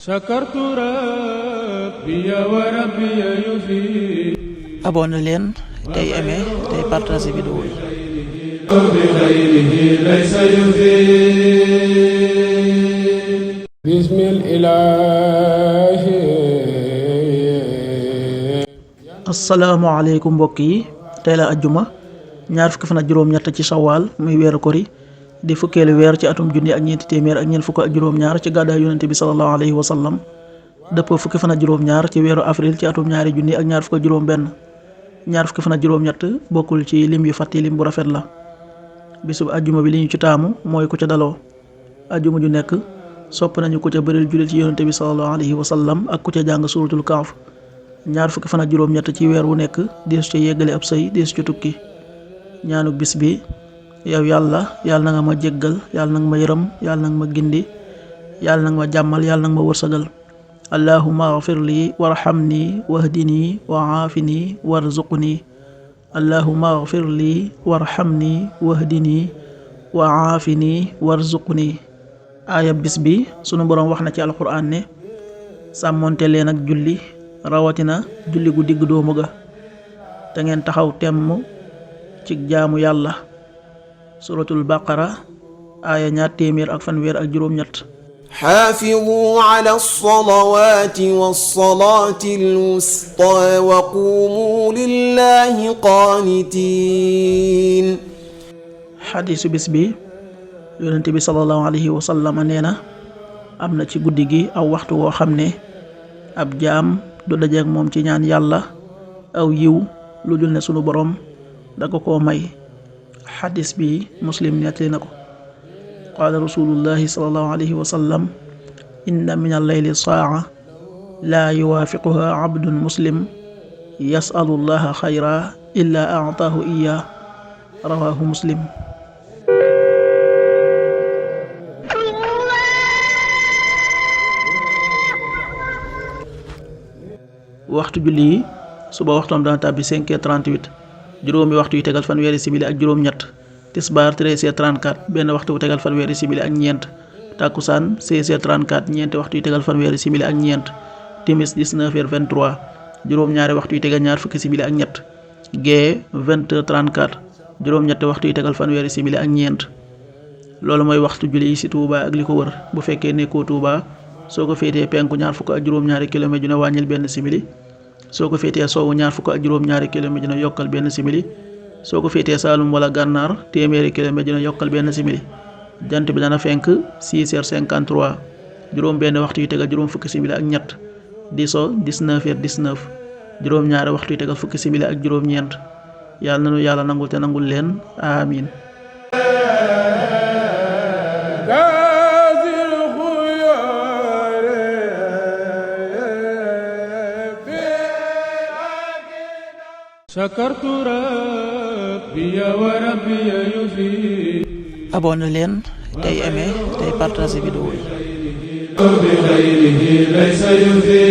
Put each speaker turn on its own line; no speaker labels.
sakartu rabbi wa rabbi yufi.
abonné leen tey aimé tey partagé vidéo yi.
bi xayrihi laysa yufi. bismillaahi.
asalaamaaleykum mbokk yi tey la ajjuma ñaar fukki fan ak juróom-ñett ci sawaal muy weeru kori di fukkeelu weer ci atum junni ak ñeenti téeméer ak ñeent fukk ak juróom-ñaar ci gàddaay yonente bi sallallahu alayhi wa sallam dëppoo fukki fan ak juróom-ñaar ci weeru avril ci atum ñaari junni ak ñaar fukk ak juróom-benn ñaar fukki fan ak juróom-ñett bokkul ci lim yu fàtti lim bu rafet la. bisub ajjuma bi li ñu ci taamu mooy ku ca daloo ajjuma ju nekk sopp nañu ku ca bëril jullit ci yonente bi sallallahu alayhi wa sallam ak ku ca jàng suuratul kaaf. ñaar fukki fan ak juróom-ñett ci weer wu nekk deesu ca yeggale ab sëy deesu ca tukki. ñaanuk bis bi yow yàlla na nga ma jéggal yàlla na nga ma yërëm yàlla na nga ma gindi yàlla na nga ma jàmmal yàlla na nga ma wërsëgal. allahumma agfir li warhamni wahdini wa aafini warzuqni. allahumma agfir li warhamni wahdini wa aafini warzuqni. aaya bis bi sunu boroom wax na ci alquran ne sàmmonte leen ak julli rawatina julli gu digg doomu ga te ngeen taxaw temm ci jaamu yàlla. suratul baqara aaya 2fanweer ak juróom-ñett.
xaafidu ala alsalawati walsalati alwusta wa qumu lillahi qaanitiin.
xadiisu bis bi yonent bi sallallahu alayhi wa sallam nee na am na ci guddi gi aw waxtu woo xam ne ab jaam du dajeek moom ci ñaan yàlla aw yiw lu dul ne sunu borom da ko koo may. xadis bi muslim nettali na ko. qaala rasulullahi sallallahu alayhi wa sallam inna min al-layli saa'a laa yuwaafiquha abdun muslim yasalu llaha xayra illa a'taahu iyaa rawaahu muslim. waxtu julli yi suba waxtoom dana tàbbi 5h38 juróomi waxtu yu tegal fanweeri simili ak juróom-ñett tisbaar 13h34 benn waxtu bu tegal fanweeri simili ak ñeent takkusaan 16h34 ñeenti waxtu yu tegal fanweeri simili ak ñeent timis 19h23 juróom-ñaari waxtu yu tegal ñaar fukki simili ak ñett gee 20h34 juróom-ñetti waxtu yu tegal fanweeri simili ak ñeent. loolu mooy waxtu julli yi ci Touba ak li ko wër bu fekkee nekkoo Touba soo ko féetee penku ñaar fukk ak juróom-ñaari kilomètre ju ne wàññil benn simili. soo ko féetee soowu ñaar fukk ak juróom-ñaari kilomètre dina yokkal benn simili soo ko féetee Saalum wala Gànnaar téeméeri kilomètre dina yokkal benn simili. jant bi dana fenk 6h53 juróom benn waxtu yu tegal juróom fukki simili ak ñett di so 19h19 juróom-ñaari waxtu yu tegal fukki simili ak juróom-ñeent. yàlla nanu yàlla nangul te nangul leen amiin.
sakartu rabbi wa rabbi yufi.
abonné leen tey aimé tey partagé vidéo yi.
bi xayrihi laysa yufi.